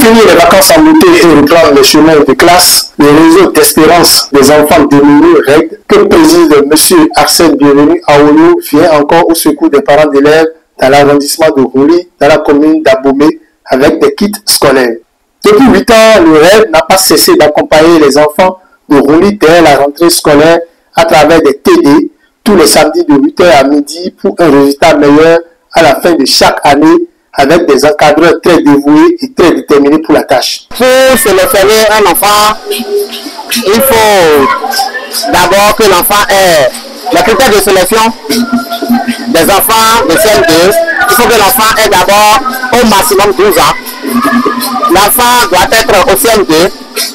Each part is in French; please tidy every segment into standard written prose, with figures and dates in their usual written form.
finir les vacances en beauté et reprendre le chemin de classe, le réseau d'espérance des enfants démunis REG, que préside M. Arsène Bienvenu Aoyo, vient encore au secours des parents d'élèves dans l'arrondissement de Rouly, dans la commune d'Abomey, avec des kits scolaires. Depuis 8 ans, le REG n'a pas cessé d'accompagner les enfants de Rouly dès la rentrée scolaire à travers des TD, tous les samedis de 8h à midi pour un résultat meilleur à la fin de chaque année, avec des encadreurs très dévoués et très déterminés pour la tâche. Pour sélectionner un enfant, il faut d'abord que l'enfant ait les critères de sélection des enfants de CM2. Il faut que l'enfant ait d'abord au maximum 12 ans. L'enfant doit être au CM2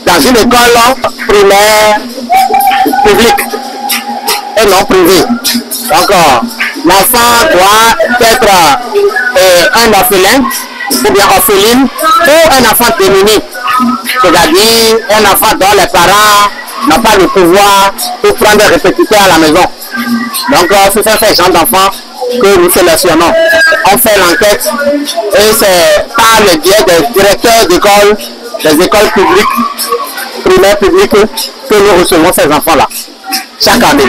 dans une école primaire publique et non privée. Donc, l'enfant doit être un orphelin ou bien orpheline ou un enfant démuni, c'est-à-dire un enfant dont les parents n'ont pas le pouvoir pour prendre un répétiteur à la maison. Donc, ce sont ces gens d'enfants que nous sélectionnons. On fait l'enquête et c'est par le biais des directeurs d'école, des écoles publiques, primaires publiques, que nous recevons ces enfants-là chaque année.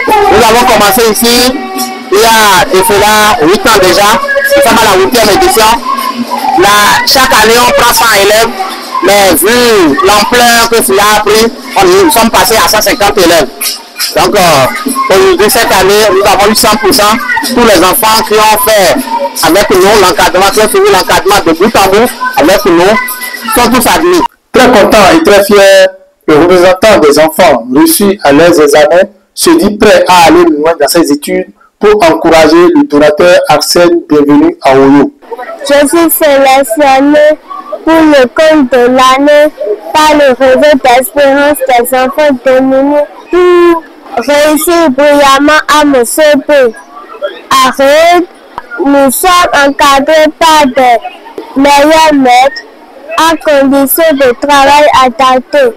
Nous avons commencé ici il y a de cela 8 ans déjà, nous sommes à la 8e édition. Là, chaque année on prend 100 élèves, mais vu l'ampleur que cela a pris, nous sommes passés à 150 élèves. Donc aujourd'hui, cette année, nous avons eu 100%. Tous les enfants qui ont fait avec nous l'encadrement, qui ont suivi l'encadrement de bout en bout avec nous, sont tous admis. Très content et très fier, le représentant des enfants reçus à leurs examens se dit prêt à aller loin dans ses études pour encourager le donateur Arsène Bienvenu Aoyo. Je suis sélectionné pour le compte de l'année par le réseau d'espérance des enfants démunis pour réussir brillamment à mon CP. À REG, nous sommes encadrés par des meilleurs maîtres à condition de travail adapté.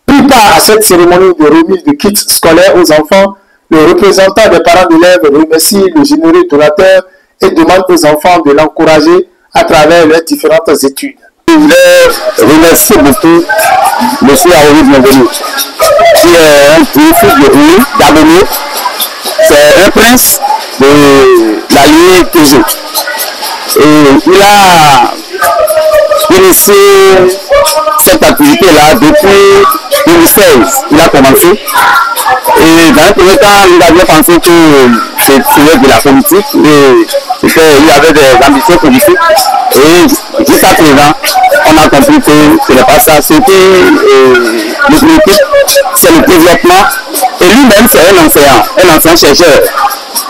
Plus tard à cette cérémonie de remise de kits scolaires aux enfants, le représentant des parents d'élèves remercie le généreux donateur et demande aux enfants de l'encourager à travers leurs différentes études. Je voulais remercier beaucoup M. Aoyo Bienvenu, qui est un fils de Rouly, d'Abomey. C'est un prince de la lignée que j'ai. Et il a initié cette activité-là depuis 2016. Il a commencé. Et dans un premier temps, il avait pensé que c'était de la politique. Et il y avait des ambitions politiques. Et jusqu'à présent, on a compris que ce n'est pas ça. C'était le politique, c'est le développement. Et lui-même, c'est un enseignant chercheur.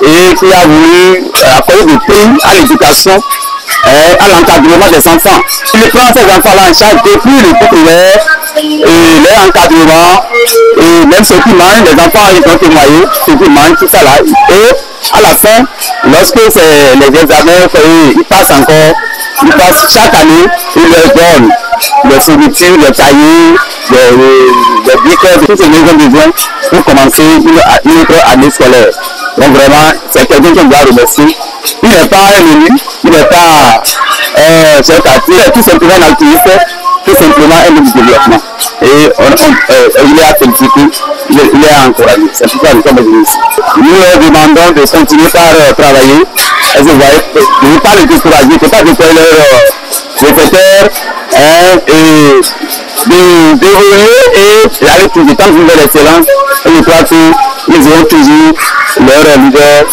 Et qui a voulu accorder des prix à l'éducation, à l'encadrement des enfants. Il prend ces enfants-là en charge depuis le coup ouvert, et leur encadrement, et même ceux qui mangent, les enfants ils ont témoigné, ceux qui mangent, tout ça là. Et à la fin, lorsque c'est les examens, ils passent chaque année, ils leur donnent les fournitures, les cahiers, les briques, tout ce qu'ils ont besoin pour commencer une autre année scolaire. Donc vraiment, c'est quelqu'un qu'on doit remercier. Il n'est pas un élu, il n'est pas un chef quartier, tout simplement un activiste, tout simplement un homme de développement. Et il est à féliciter, il est à encourager. C'est pourquoi nous sommes venus ici. Nous leur demandons de continuer par travailler. Et vous voyez, je ne veux pas les décourager, je ne veux pas décourager leurs réflecteurs, et d'évoluer et d'aller tout le temps vers l'excellence. Et je crois qu'ils auront toujours leur leader,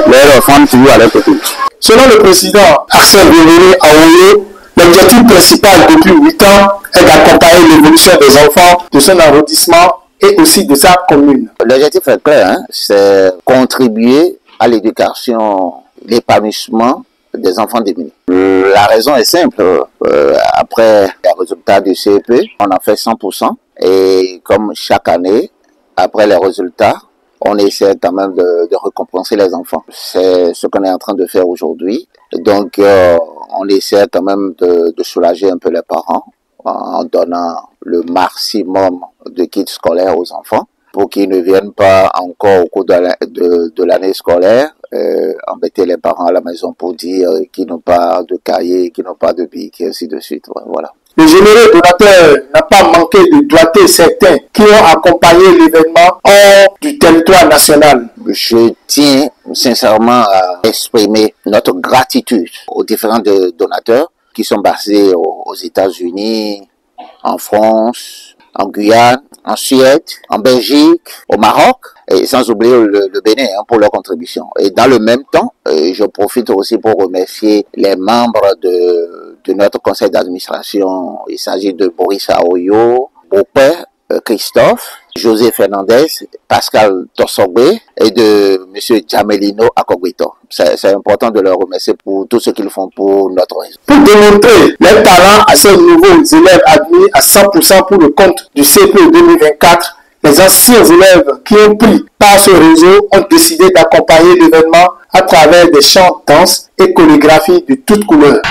leurs femmes toujours à leur côté. Selon le président Arsène Bienvenu Aoyo, l'objectif principal depuis 8 ans est d'accompagner l'évolution des enfants de son arrondissement et aussi de sa commune. L'objectif est clair, c'est contribuer à l'éducation, l'épanouissement des enfants démunis. La raison est simple. Après les résultats du CEP, on a fait 100%. Et comme chaque année, après les résultats, on essaie quand même de récompenser les enfants. C'est ce qu'on est en train de faire aujourd'hui. Donc, on essaie quand même de soulager un peu les parents en donnant le maximum de kits scolaires aux enfants pour qu'ils ne viennent pas encore au cours de l'année scolaire embêter les parents à la maison pour dire qu'ils n'ont pas de cahier, qu'ils n'ont pas de bic, et ainsi de suite. Voilà. Le généreux donateur n'a pas manqué de doigter certains qui ont accompagné l'événement hors du territoire national. Je tiens sincèrement à exprimer notre gratitude aux différents donateurs qui sont basés aux États-Unis, en France, en Guyane, en Suède, en Belgique, au Maroc, et sans oublier le Bénin pour leur contribution. Et dans le même temps, je profite aussi pour remercier les membres de notre conseil d'administration. Il s'agit de Boris Aoyo, Beaupère, Christophe, José Fernandez, Pascal Tossogbe et de M. Jamelino Akogwito. C'est important de leur remercier pour tout ce qu'ils font pour notre réseau. Pour démontrer les talents à ces nouveaux élèves admis à 100% pour le compte du CPE 2024, les anciens élèves qui ont pris part ce réseau ont décidé d'accompagner l'événement à travers des chants, danses et chorégraphies de toutes couleurs.